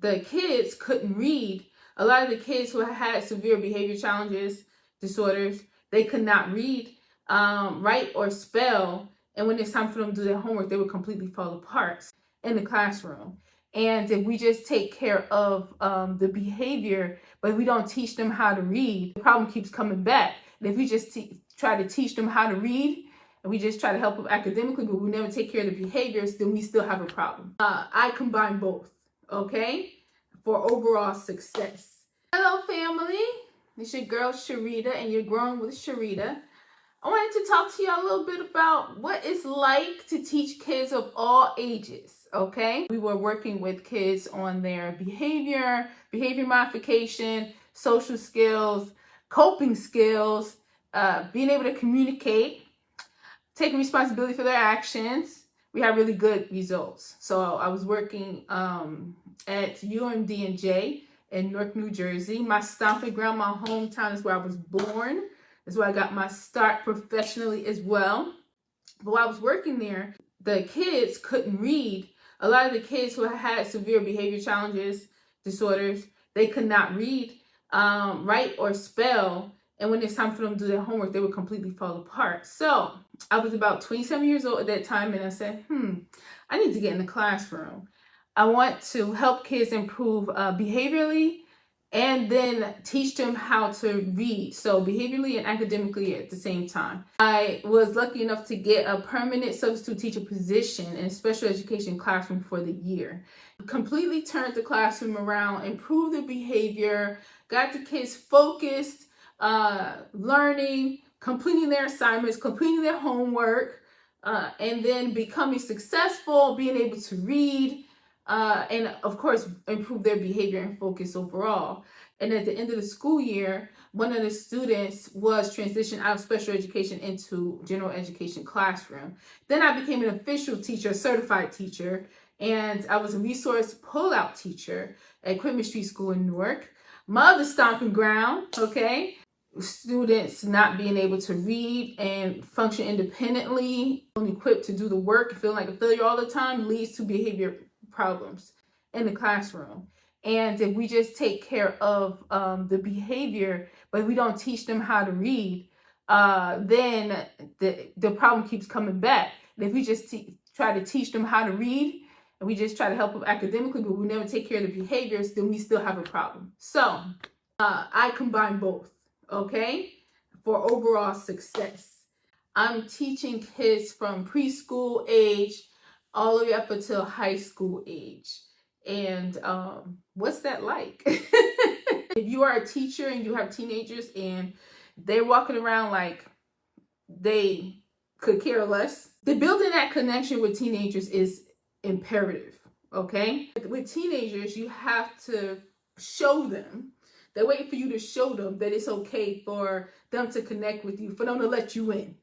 the kids couldn't read. A lot of the kids who had severe behavior challenges, disorders, they could not read, write, or spell. And when it's time for them to do their homework, they would completely fall apart in the classroom. And if we just take care of the behavior, but we don't teach them how to read, the problem keeps coming back. And if we just try to teach them how to read, and we just try to help them academically, but we never take care of the behaviors, then we still have a problem. I combine both, okay, for overall success. Hello, family. It's your girl, Sharita, and you're growing with Sharita. I wanted to talk to you a little bit about what it's like to teach kids of all ages, okay? We were working with kids on their behavior modification, social skills, coping skills, being able to communicate, taking responsibility for their actions. We had really good results. So I was working at UMD&J in Newark, New Jersey. My stomping ground, my hometown, is where I was born. That's where I got my start professionally as well. But while I was working there, the kids couldn't read. A lot of the kids who had severe behavior challenges, disorders, they could not read, write, or spell. And when it's time for them to do their homework, they would completely fall apart. So I was about 27 years old at that time, and I said, I need to get in the classroom. I want to help kids improve behaviorally, and then teach them how to read. So behaviorally and academically at the same time. I was lucky enough to get a permanent substitute teacher position in a special education classroom for the year. Completely turned the classroom around, improved their behavior, got the kids focused, learning, completing their assignments, completing their homework, and then becoming successful, being able to read, and of course, improve their behavior and focus overall. And at the end of the school year, one of the students was transitioned out of special education into general education classroom. Then I became an official teacher, a certified teacher, and I was a resource pullout teacher at Quitman Street School in Newark. My other stomping ground, okay? Students not being able to read and function independently, unequipped to do the work, feeling like a failure all the time, leads to behavior problems in the classroom. And if we just take care of the behavior, but we don't teach them how to read, then the problem keeps coming back. And if we just try to teach them how to read, and we just try to help them academically, but we never take care of the behaviors, then we still have a problem. So I combine both, okay, for overall success. I'm teaching kids from preschool age all the way up until high school age. And what's that like? If you are a teacher and you have teenagers and they're walking around like they could care less, the building that connection with teenagers is imperative, okay? With teenagers, you have to show them. They wait for you to show them that it's okay for them to connect with you, for them to let you in.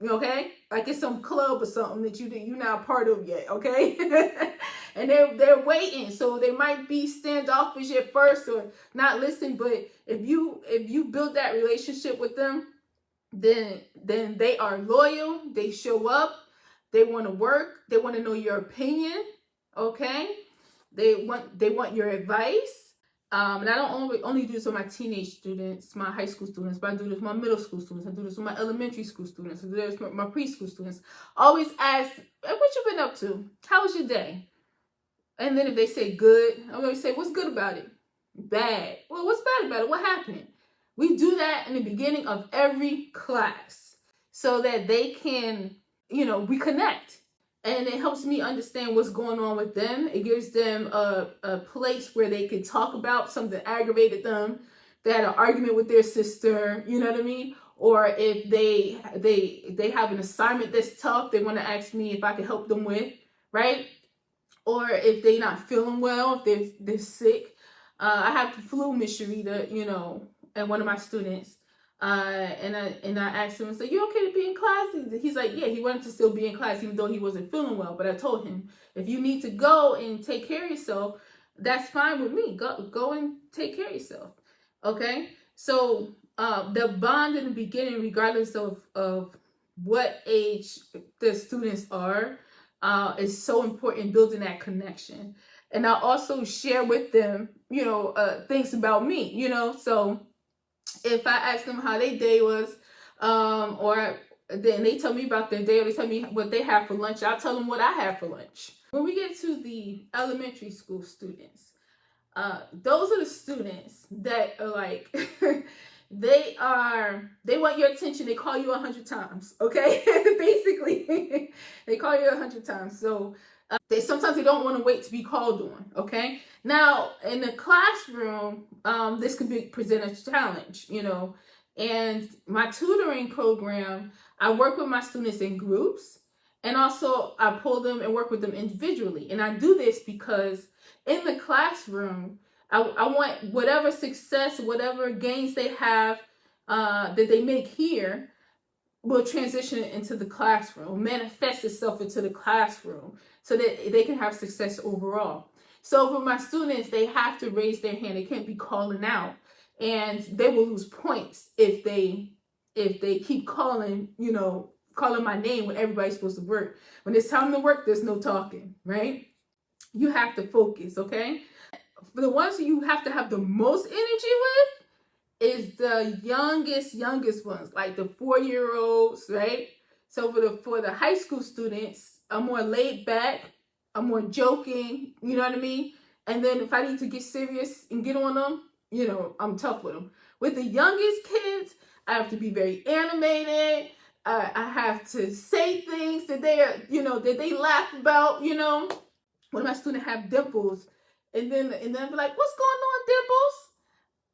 Okay, like it's some club or something that you're not part of yet, okay? And they're waiting, so they might be standoffish at first or not listen. But if you build that relationship with them, then they are loyal. They show up. They want to work. They want to know your opinion. Okay, they want your advice. And I don't only do this with my teenage students, my high school students, but I do this with my middle school students. I do this with my elementary school students. I do this with my preschool students. Always ask, hey, what you been up to? How was your day? And then if they say good, I'm going to say, what's good about it? Bad. Well, what's bad about it? What happened? We do that in the beginning of every class so that they can, reconnect. And it helps me understand what's going on with them. It gives them a place where they can talk about something that aggravated them. They had an argument with their sister, you know what I mean? Or if they have an assignment that's tough, they want to ask me if I can help them with, right? Or if they're not feeling well, if they're sick. I have the flu, Miss Sharita, and one of my students. And I asked him, I said, you okay to be in class? He's like, yeah, he wanted to still be in class even though he wasn't feeling well. But I told him, if you need to go and take care of yourself, that's fine with me. Go and take care of yourself. Okay? So the bond in the beginning, regardless of what age the students are, is so important, building that connection. And I also share with them, things about me, So if I ask them how their day was, or then they tell me about their day, or they tell me what they have for lunch, I'll tell them what I have for lunch. When we get to the elementary school students, those are the students that are like, they want your attention. They call you 100 times, okay? Basically, they call you 100 times. So sometimes they don't want to wait to be called on, okay? Now, in the classroom, this could present a challenge, and my tutoring program, I work with my students in groups, and also I pull them and work with them individually. And I do this because in the classroom, I want whatever success, whatever gains they have, that they make here, will transition into the classroom, manifest itself into the classroom, so that they can have success overall. So for my students, they have to raise their hand. They can't be calling out, and they will lose points if they keep calling my name when everybody's supposed to work. When it's time to work, there's no talking, right? You have to focus, okay? For the ones who you have to have the most energy with is the youngest ones, like the 4-year-olds, right? So for the high school students, I'm more laid back, I'm more joking, you know what I mean? And then if I need to get serious and get on them, I'm tough with them. With the youngest kids, I have to be very animated. I have to say things that that they laugh about, When my students have dimples, and then be like, "What's going on, Dimples?"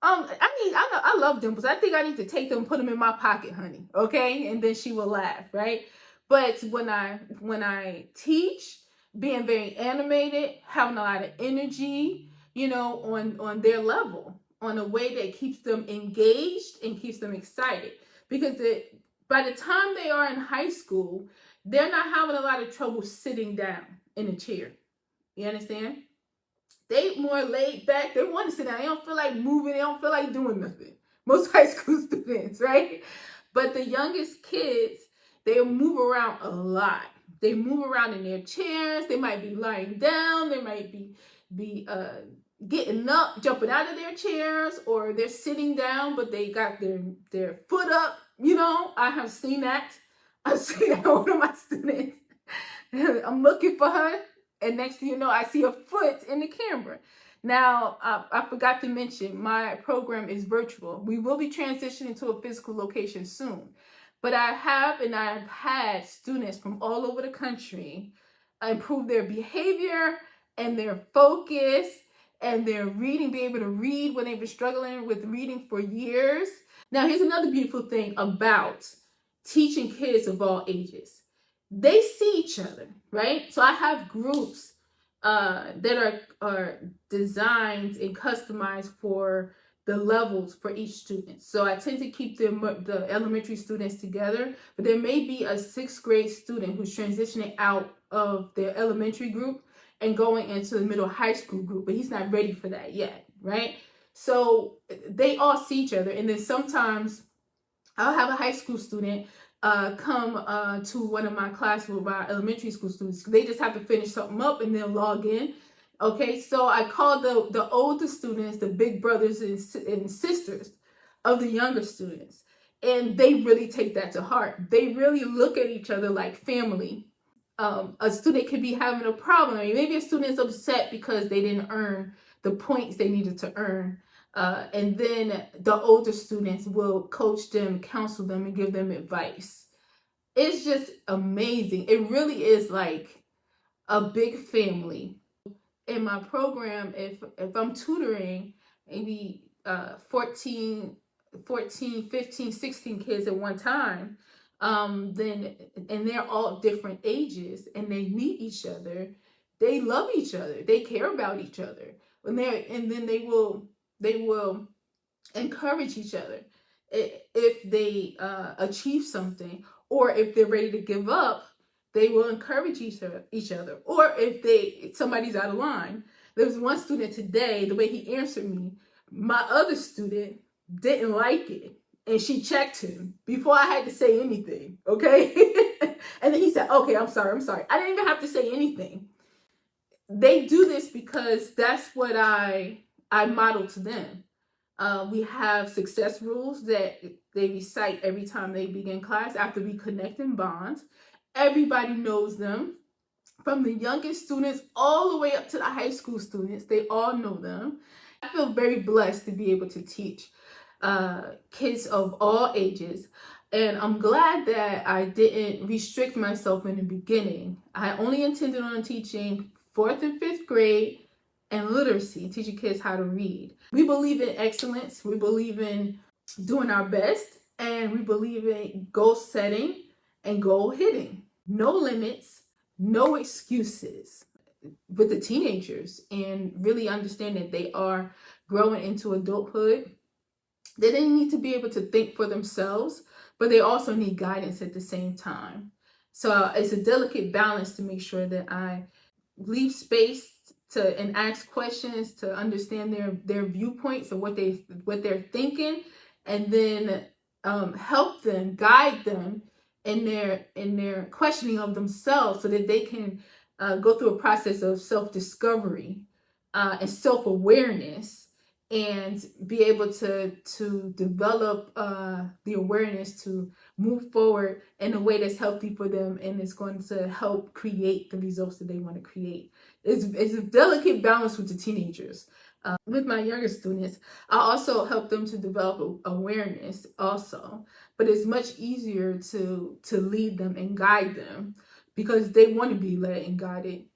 I love Dimples. I think I need to take them and put them in my pocket, honey. Okay, and then she will laugh, right? But when I teach, being very animated, having a lot of energy, on their level, on a way that keeps them engaged and keeps them excited, because by the time they are in high school, they're not having a lot of trouble sitting down in a chair. You understand? They more laid back. They want to sit down. They don't feel like moving. They don't feel like doing nothing. Most high school students, right? But the youngest kids, they move around a lot. They move around in their chairs. They might be lying down. They might be getting up, jumping out of their chairs, or they're sitting down, but they got their foot up. I have seen that. I've seen that with one of my students. I'm looking for her. And next thing you know, I see a foot in the camera. Now, I forgot to mention, my program is virtual. We will be transitioning to a physical location soon. But I've had students from all over the country improve their behavior and their focus and their reading, be able to read when they've been struggling with reading for years. Now, here's another beautiful thing about teaching kids of all ages. They see each other, right? So I have groups that are designed and customized for the levels for each student. So I tend to keep the elementary students together, but there may be a 6th grade student who's transitioning out of their elementary group and going into the middle high school group, but he's not ready for that yet, right? So they all see each other, and then sometimes I'll have a high school student come to one of my classes with my elementary school students. They just have to finish something up and then log in. Okay, so I call the older students the big brothers and sisters of the younger students. And they really take that to heart. They really look at each other like family. A student could be having a problem. I mean, maybe a student is upset because they didn't earn the points they needed to earn. And then the older students will coach them, counsel them, and give them advice. It's just amazing. It really is like a big family. In my program, if I'm tutoring maybe 14, 15, 16 kids at one time, and they're all different ages, and they meet each other, they love each other, they care about each other, and then they will encourage each other if they achieve something, or if they're ready to give up. They will encourage each other. Or if somebody's out of line. There was one student today, the way he answered me, my other student didn't like it, and she checked him before I had to say anything, okay? And then he said, "Okay, I'm sorry. I didn't even have to say anything." they do this because that's what I model to them. We have success rules that they recite every time they begin class after we connect and bond. Everybody knows them, from the youngest students all the way up to the high school students. They all know them. I feel very blessed to be able to teach kids of all ages. And I'm glad that I didn't restrict myself in the beginning. I only intended on teaching 4th and 5th grade and literacy, teaching kids how to read. We believe in excellence. We believe in doing our best. And we believe in goal setting and goal hitting. No limits, no excuses with the teenagers, and really understand that they are growing into adulthood. They need to be able to think for themselves, but they also need guidance at the same time. So it's a delicate balance to make sure that I leave space to and ask questions to understand their viewpoints of what they're thinking, and then help them, guide them in their questioning of themselves, so that they can go through a process of self-discovery and self-awareness, and be able to develop the awareness to move forward in a way that's healthy for them, and it's going to help create the results that they want to create. It's a delicate balance with the teenagers. With my younger students, I also help them to develop awareness also, but it's much easier to lead them and guide them because they want to be led and guided.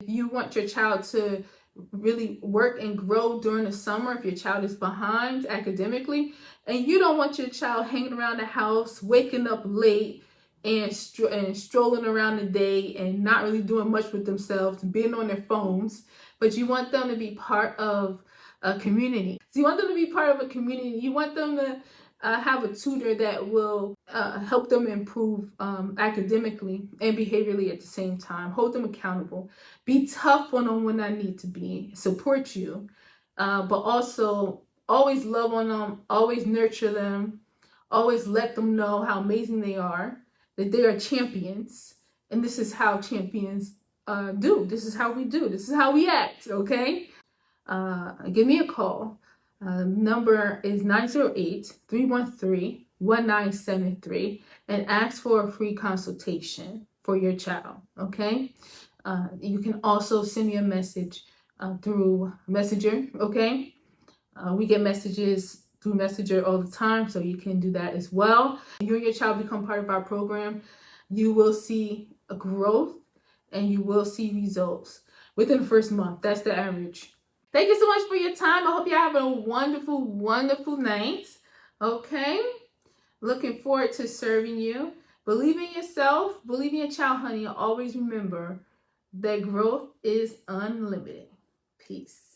If you want your child to really work and grow during the summer, if your child is behind academically and you don't want your child hanging around the house, waking up late and strolling around the day and not really doing much with themselves, being on their phones, but you want them to be part of a community. So you want them to be part of a community. You want them to have a tutor that will help them improve academically and behaviorally at the same time. Hold them accountable. Be tough on them when I need to be. Support you. But also always love on them. Always nurture them. Always let them know how amazing they are. That they are champions. And this is how champions do. This is how we do. This is how we act. Okay? Give me a call. Number is 908-313-1973, and ask for a free consultation for your child. Okay? You can also send me a message through Messenger. Okay? We get messages through Messenger all the time, so you can do that as well. You and your child become part of our program, you will see a growth and you will see results within the first month. That's the average. Thank you so much for your time. I hope you're having a wonderful, wonderful night. Okay? Looking forward to serving you. Believe in yourself. Believe in your child, honey. And always remember that growth is unlimited. Peace.